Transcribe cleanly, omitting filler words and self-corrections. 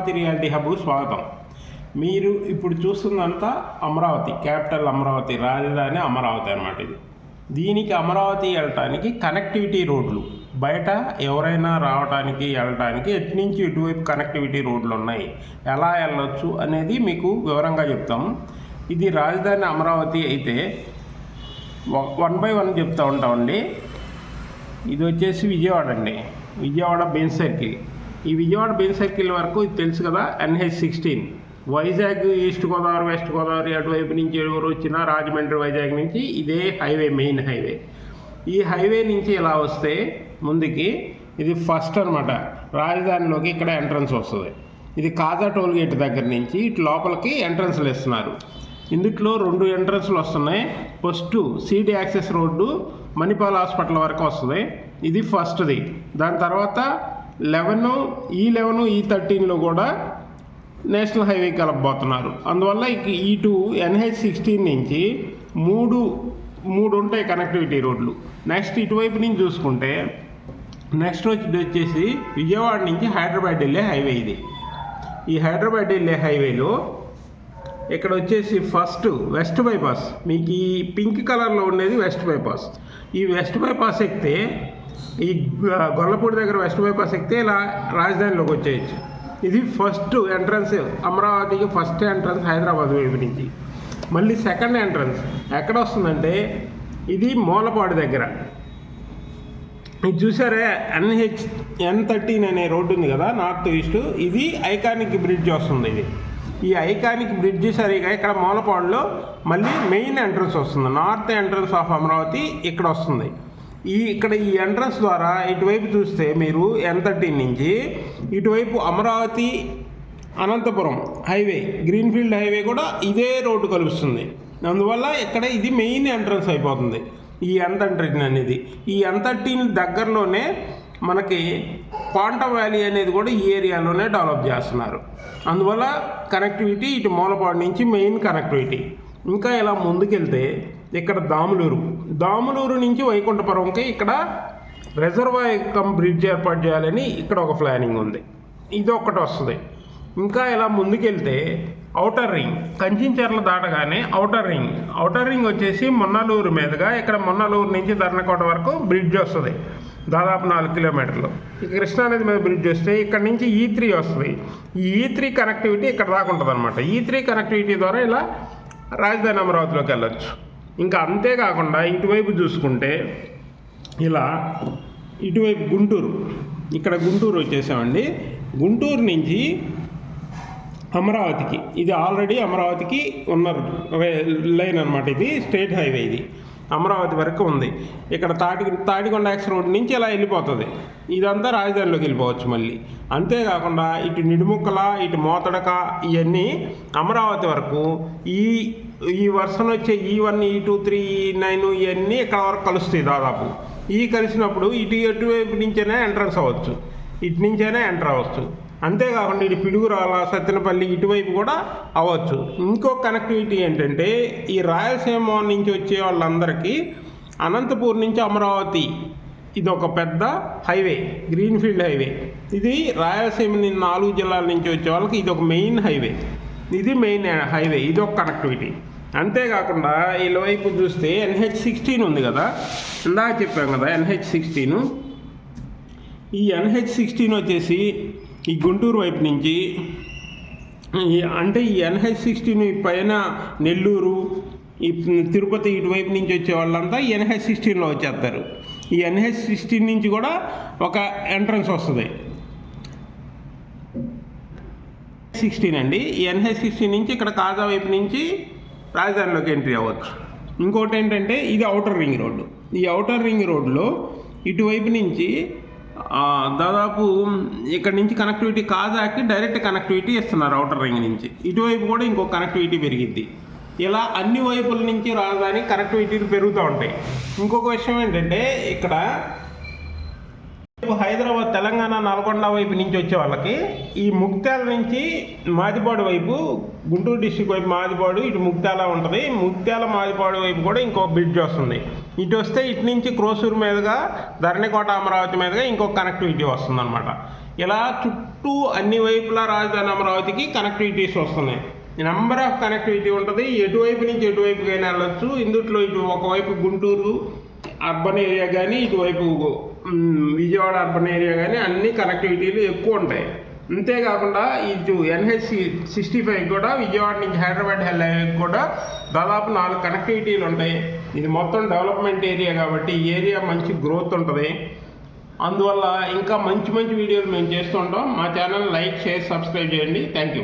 Amaravati reality హబ్కు స్వాగతం. మీరు ఇప్పుడు చూస్తుందంతా అమరావతి, క్యాపిటల్ అమరావతి, రాజధాని అమరావతి అన్నమాట. దీనికి అమరావతి వెళ్ళటానికి కనెక్టివిటీ రోడ్లు, బయట ఎవరైనా రావడానికి వెళ్ళటానికి ఎటు నుంచి ఎటువైపు కనెక్టివిటీ రోడ్లు ఉన్నాయి, ఎలా వెళ్ళొచ్చు అనేది మీకు వివరంగా చెప్తాం. ఇది రాజధాని అమరావతి అయితే 1 by 1 చెప్తూ ఉంటామండి. ఇది వచ్చేసి విజయవాడ అండి, విజయవాడ బెంజ్ సర్కిల్. ఈ విజయవాడ బెంజ్ సర్కిల్ వరకు ఇది తెలుసు కదా, NH16. Vizag east Godavari, west Godavari అటువైపు నుంచి ఎవరు వచ్చినా, రాజమండ్రి వైజాగ్ నుంచి ఇదే హైవే, మెయిన్ హైవే. ఈ హైవే నుంచి ఇలా వస్తే ముందుకి ఇది ఫస్ట్ అనమాట, రాజధానిలోకి ఇక్కడ ఎంట్రన్స్ వస్తుంది. ఇది కాజా టోల్ గేట్ దగ్గర నుంచి ఇటు లోపలికి ఎంట్రన్స్లు ఇస్తున్నారు. ఇందులో 2 ఎంట్రన్స్లు వస్తున్నాయి. First CD access road Manipal hospital వరకు వస్తుంది, ఇది ఫస్ట్ది. దాని తర్వాత 11, E11, E13లో కూడా నేషనల్ హైవే కలపబోతున్నారు. అందువల్ల ఇటు NH16 నుంచి మూడు ఉంటాయి కనెక్టివిటీ రోడ్లు. నెక్స్ట్ ఇటువైపు నుంచి చూసుకుంటే నెక్స్ట్ వచ్చేసి విజయవాడ నుంచి హైదరాబాద్ వెళ్ళే హైవే ఇది. ఈ హైదరాబాద్ వెళ్ళే హైవేలో ఇక్కడ వచ్చేసి ఫస్ట్ వెస్ట్ బైపాస్, మీకు ఈ పింక్ కలర్లో ఉండేది వెస్ట్ బైపాస్. ఈ వెస్ట్ బైపాస్ ఎక్కితే, ఈ గొల్లపూడి దగ్గర వెస్ట్ బైపాస్ ఎక్కితే ఇలా రాజధానిలోకి వచ్చేయచ్చు. ఇది ఫస్ట్ ఎంట్రన్స్, అమరావతికి ఫస్ట్ ఎంట్రన్స్ హైదరాబాద్ వైపు నుంచి. మళ్ళీ సెకండ్ ఎంట్రన్స్ ఎక్కడ వస్తుందంటే ఇది మూలపాడు దగ్గర. ఇది చూసారే, N13 అనే రోడ్డు ఉంది కదా, నార్త్ ఈస్ట్. ఇది ఐకానిక్ బ్రిడ్జ్ వస్తుంది. ఈ ఐకానిక్ బ్రిడ్జ్ సరిగా ఇక్కడ మూలపాడులో మళ్ళీ మెయిన్ ఎంట్రన్స్ వస్తుంది, నార్త్ ఎంట్రన్స్ ఆఫ్ అమరావతి ఇక్కడ వస్తుంది. ఇక్కడ ఈ ఎంట్రన్స్ ద్వారా ఇటువైపు చూస్తే మీరు N13 నుంచి ఇటువైపు Amaravati Anantapur highway, greenfield highway కూడా ఇదే రోడ్డు కలుస్తుంది. అందువల్ల ఇక్కడ ఇది మెయిన్ ఎంట్రన్స్ అయిపోతుంది ఈ N13 అనేది. ఈ N13 దగ్గరలోనే మనకి క్వాంటమ్ వ్యాలీ అనేది కూడా ఈ ఏరియాలోనే డెవలప్ చేస్తున్నారు. అందువల్ల కనెక్టివిటీ ఇటు మూలపాడు నుంచి మెయిన్ కనెక్టివిటీ. ఇంకా ఇలా ముందుకెళ్తే ఇక్కడ దాములూరు నుంచి వైకుంఠపురంకి ఇక్కడ రిజర్వాయర్ కమ్ బ్రిడ్జ్ ఏర్పాటు చేయాలని ఇక్కడ ఒక ప్లానింగ్ ఉంది, ఇది ఒక్కటి వస్తుంది. ఇంకా ఇలా ముందుకెళ్తే ఔటర్ రింగ్, కంచించర్ల దాటగానే ఔటర్ రింగ్ వచ్చేసి మొన్నలూరు మీదుగా ఇక్కడ మొన్నలూరు నుంచి ధర్నకోట వరకు బ్రిడ్జ్ వస్తుంది, దాదాపు 4 కిలోమీటర్లు. ఇక కృష్ణానది మీద బ్రిడ్జ్ వస్తే ఇక్కడ నుంచి E3 వస్తుంది. ఈ E3 కనెక్టివిటీ ఇక్కడ దాకా ఉంటుంది అనమాట. E3 కనెక్టివిటీ ద్వారా ఇలా రాజధాని అమరావతిలోకి వెళ్ళొచ్చు. ఇంకా అంతేకాకుండా ఇటువైపు చూసుకుంటే ఇలా ఇటువైపు గుంటూరు, ఇక్కడ గుంటూరు వచ్చేసామండి. గుంటూరు నుంచి అమరావతికి, ఇది ఆల్రెడీ అమరావతికి ఉన్న లైన్ అనమాట. ఇది స్టేట్ హైవే, ఇది అమరావతి వరకు ఉంది. ఇక్కడ తాడికొండ ఎక్స్ రోడ్ నుంచి ఇలా వెళ్ళిపోతుంది. ఇదంతా రాజధానిలోకి వెళ్ళిపోవచ్చు మళ్ళీ. అంతేకాకుండా ఇటు నిడుముక్కల, ఇటు మోతడక, ఇవన్నీ అమరావతి వరకు ఈ వర్షం వచ్చే E1, E2, 3, E9 ఇవన్నీ ఇక్కడ వరకు కలుస్తాయి దాదాపు. కలిసినప్పుడు ఎటువైపు నుంచైనా ఎంట్రన్స్ అవ్వచ్చు, ఇటు నుంచైనా ఎంటర్ అవ్వచ్చు. అంతేకాకుండా ఇటు పిడుగురాల, సత్తెనపల్లి ఇటువైపు కూడా అవ్వచ్చు. ఇంకో కనెక్టివిటీ ఏంటంటే ఈ రాయలసీమ నుంచి వచ్చే వాళ్ళందరికీ అనంతపూర్ నుంచి అమరావతి ఇది ఒక పెద్ద హైవే, గ్రీన్ఫీల్డ్ హైవే. ఇది రాయలసీమ 4 జిల్లాల నుంచి వచ్చే వాళ్ళకి ఇది ఒక మెయిన్ హైవే, ఇది మెయిన్ హైవే, ఇది ఒక కనెక్టివిటీ. అంతేకాకుండా వీళ్ళ వైపు చూస్తే NH16 ఉంది కదా, ఇందాక చెప్పాం కదా NH16. ఈ NH16 వచ్చేసి ఈ గుంటూరు వైపు నుంచి, అంటే ఈ NH16 పైన నెల్లూరు, ఈ తిరుపతి ఇటువైపు నుంచి వచ్చే వాళ్ళంతా ఈ NH16లో వచ్చేస్తారు. ఈ NH16 నుంచి కూడా ఒక ఎంట్రన్స్ వస్తుంది, 16 అండి. ఈ NH16 నుంచి ఇక్కడ కాజా వైపు నుంచి రాజధానిలోకి ఎంట్రీ అవ్వచ్చు. ఇంకోటి ఏంటంటే ఇది ఔటర్ రింగ్ రోడ్డు. ఈ ఔటర్ రింగ్ రోడ్లో ఇటువైపు నుంచి దాదాపు ఇక్కడ నుంచి కనెక్టివిటీ కాజాకి డైరెక్ట్ కనెక్టివిటీ ఇస్తున్నారు ఔటర్ రింగ్ నుంచి. ఇటువైపు కూడా ఇంకో కనెక్టివిటీ పెరిగిద్ది. ఇలా అన్ని వైపుల నుంచి రాజధాని కనెక్టివిటీలు పెరుగుతూ ఉంటాయి. ఇంకొక విషయం ఏంటంటే ఇక్కడ హైదరాబాద్, తెలంగాణ, నల్గొండ వైపు నుంచి వచ్చే వాళ్ళకి ఈ ముక్త్యాల నుంచి మాదిపాడు వైపు, గుంటూరు డిస్టిక్ వైపు మాదిపాడు, ఇటు ముక్త్యాల ఉంటుంది. ముక్త్యాల మాదిపాడు వైపు కూడా ఇంకో బ్రిడ్జ్ వస్తుంది. ఇటు వస్తే ఇటు నుంచి క్రోసూరు మీదుగా, ధరణికోట, అమరావతి మీదుగా ఇంకొక కనెక్టివిటీ వస్తుంది అనమాట. ఇలా చుట్టూ అన్ని వైపులా రాజధాని అమరావతికి కనెక్టివిటీస్ వస్తున్నాయి. నెంబర్ ఆఫ్ కనెక్టివిటీ ఉంటుంది. ఎటువైపు నుంచి ఎటువైపుకైనా వెళ్ళొచ్చు. ఇందుట్లో ఇటు ఒకవైపు గుంటూరు అర్బన్ ఏరియా కానీ, ఇటువైపు విజయవాడ అర్బన్ ఏరియా కానీ అన్ని కనెక్టివిటీలు ఎక్కువ ఉంటాయి. అంతేకాకుండా ఇటు NH65 కూడా విజయవాడ నుంచి హైదరాబాద్ హైవేకి కూడా దాదాపు 4 కనెక్టివిటీలు ఉంటాయి. ఇది మొత్తం డెవలప్మెంట్ ఏరియా కాబట్టి ఈ ఏరియా మంచి గ్రోత్ ఉంటుంది. అందువల్ల ఇంకా మంచి మంచి వీడియోలు మేము చేస్తుంటాం. మా ఛానల్ లైక్, షేర్, సబ్స్క్రైబ్ చేయండి. Thank you.